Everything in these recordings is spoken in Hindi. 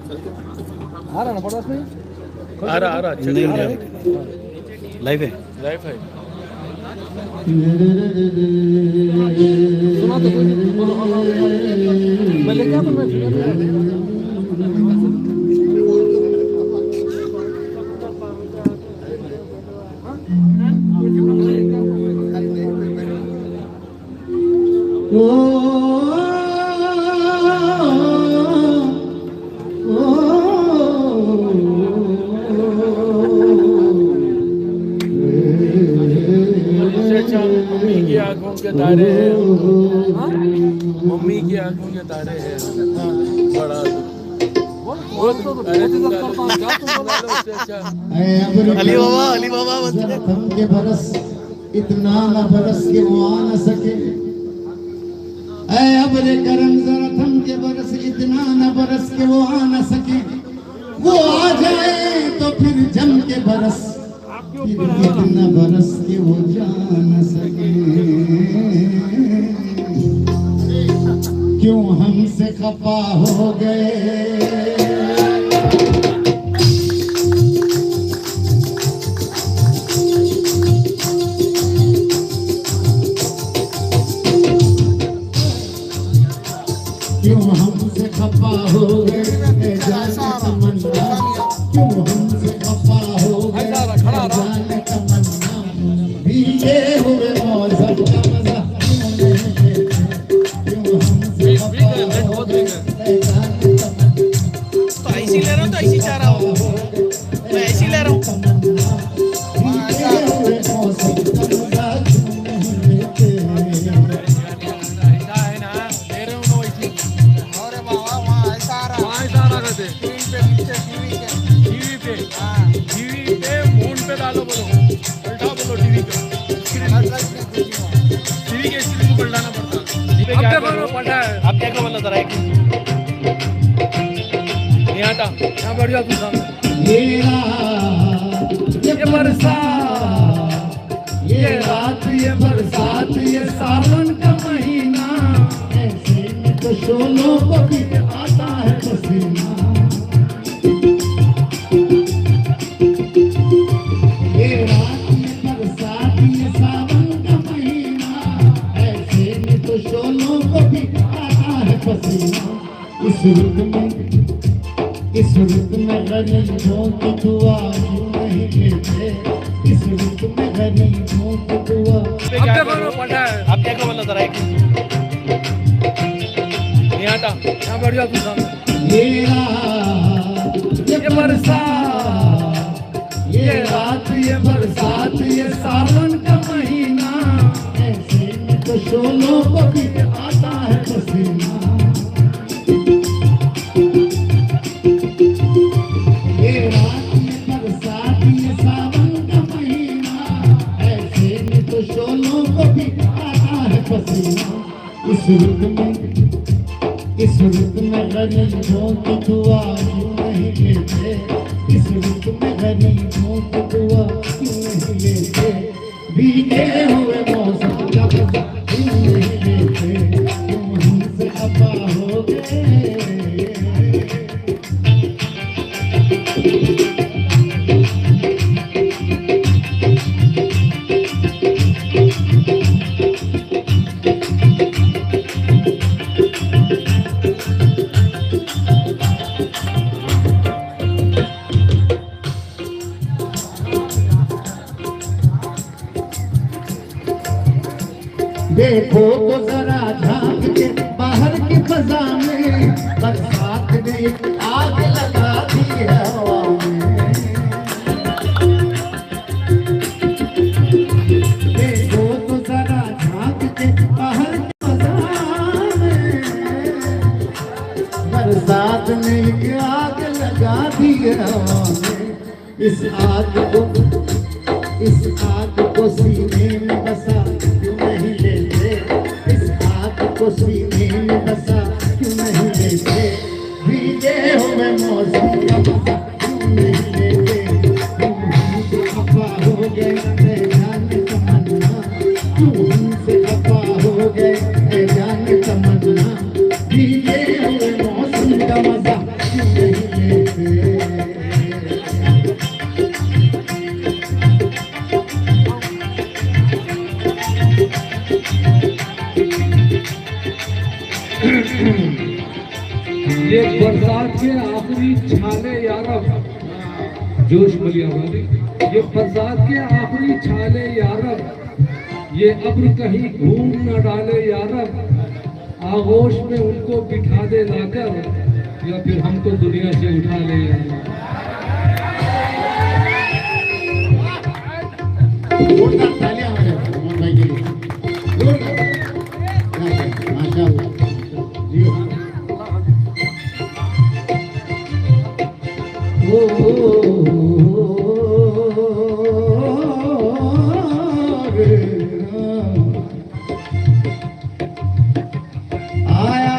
आ रहा ना पड़ा उसमें? आ रहा नहीं लाइव है सुना तो मैं लेके आता मम्मी की आंखों के तारे हैं, मम्मी की आंखों के तारे हैं बड़ा अली बाबा थम के बरस इतना न बरस के वो आ न सके। ऐ अबरे करम जरा थम के बरस इतना न बरस के वो आ न सके। वो आ जाए तो फिर जम के बरस इतना बरस के वो जा न सके। क्यों हमसे खफा हो गए। क्यों हमसे खफा हो गए जाने तमन्ना। क्यों हमसे खफा हो गए जाने तमन्ना। भीगे हुए मौसम का मजा क्यों नहीं लेते। क्यों हमसे खफा हो गए जाने तमन्ना। तो ऐसी ले रहा हूँ तो ऐसी चाह रहा हूँ मैं ऐसी ले रहा हूँ भीगे हुए मौसम का मजा क्यों नहीं लेते। डालो बोलो पलटा बोलो टीवी पे टीवी के स्क्रीन को पलटाना पड़ता है। आप क्या क्या बोला जरा एक नहीं आता यहाँ बैठ जाओ तुम सामने। ये बरसात ये रात ये बरसात ये सावन का महीना। ऐसे में तो शोलों को भी आता है पसीना। ये रात ये बरसात ये सावन का महीना। ऐसे में तो शोलों को भी आता है पसीना। इस रुत में गरीबों की दुआ यूं नहीं लेते। इस रुत में गरीबों की दुआ। आप क्या क्या बोला जरा एक नहीं आता यहाँ बैठ जाओ तुम सामने। ये बरसात ये रात ये बरसात ये सावन का महीना। ऐसे में तो शोलों को भी आता है पसीना। ये रात ये बरसात ये सावन का महीना। ऐसे में तो शोलों को भी आता है पसीना। इस रुत में गरीबों की दुआ यूं नहीं लेते। इस रुत में गरीबों की दुआ क्यों नहीं लेते। भीगे हुए मौसम का मजा क्यों नहीं लेते। क्यों हमसे खफा हो गए। देखो तो जरा झांक के बाहर की फजा में। बरसात ने आग लगा दी हवा में। देखो तो जरा झांक के बाहर की फजा में। बरसात ने आग लगा दी हवा में। इस आग को सीने में बसा क्यों नहीं लेते। इस आग को सीने में बसा क्यों नहीं लेते। भीगे हुए मौसम का मजा क्यों नहीं लेते। क्यों हमसे खफा हो गए जाने तमन्ना। क्यों हमसे खफा हो गए जाने तमन्ना। भीगे हुए मौसम का मजा क्यों नहीं लेते। ये बरसात के आखिरी छाले यारब, जोश मलिया वाली, ये बरसात के आखिरी छाले यारब, ये अब्र कहीं घूम न डाले यारब, आगोश में उनको बिठा दे लाकर, या फिर हमको दुनिया से उठा ले यारब। जोरदार तालियां हमारे मोहन भाई के लिए, जोरदार माशाअल्लाह जी। आया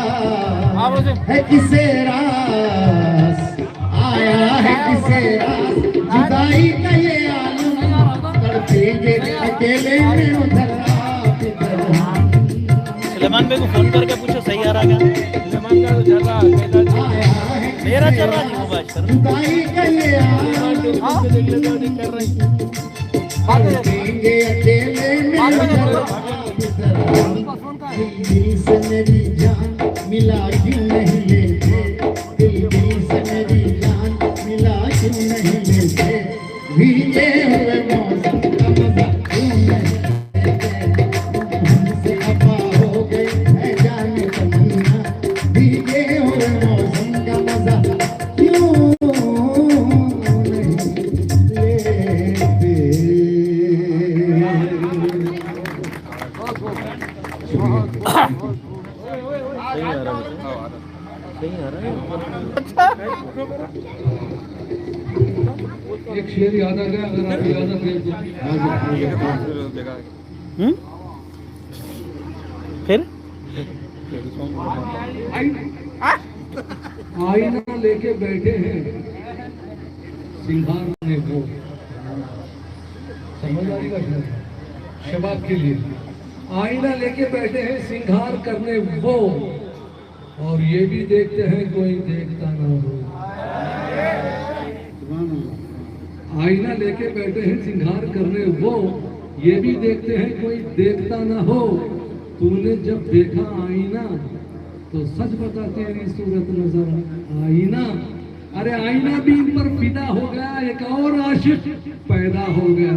है किसे रास, आया है किसे रास, जुदाई का ये आलम, तड़पेंगे अकेले में उधर आप इधर। सलेमान भाई को फोन करके पूछो सही आ रहा क्या? सलेमान का तो चल रहा है आया है मेरा चल रहा नहीं मुबाशर। जुदाई का ये आलम, तड़पेंगे अकेले में उधर आप इधर। दिल से मेरी जान मिला क्यों नहीं लेते, दिल से मेरी जान मिला क्यों नहीं लेते, भीगे हुए मौसम का मजा क्यों नहीं लेते, हमसे खफा हो गए है जाने तमन्ना, भीगे हुए मौसम का मजा क्यों नहीं लेते। एक शेर याद आ गया, अगर आप याद रखें फिर आईना लेके बैठे हैं सिंगार ने वो, समझ आ रही बात? शबाब के लिए आईना लेके बैठे हैं सिंगार करने वो, और ये भी देखते हैं कोई देखता ना हो। आईना लेके बैठे हैं सिंगार करने वो, ये भी देखते हैं कोई देखता ना हो। तूने जब देखा आईना तो सच बता तेरी सूरत नजर आई ना। अरे आईना भी इन पर फिदा हो गया, एक और आशिक पैदा हो गया।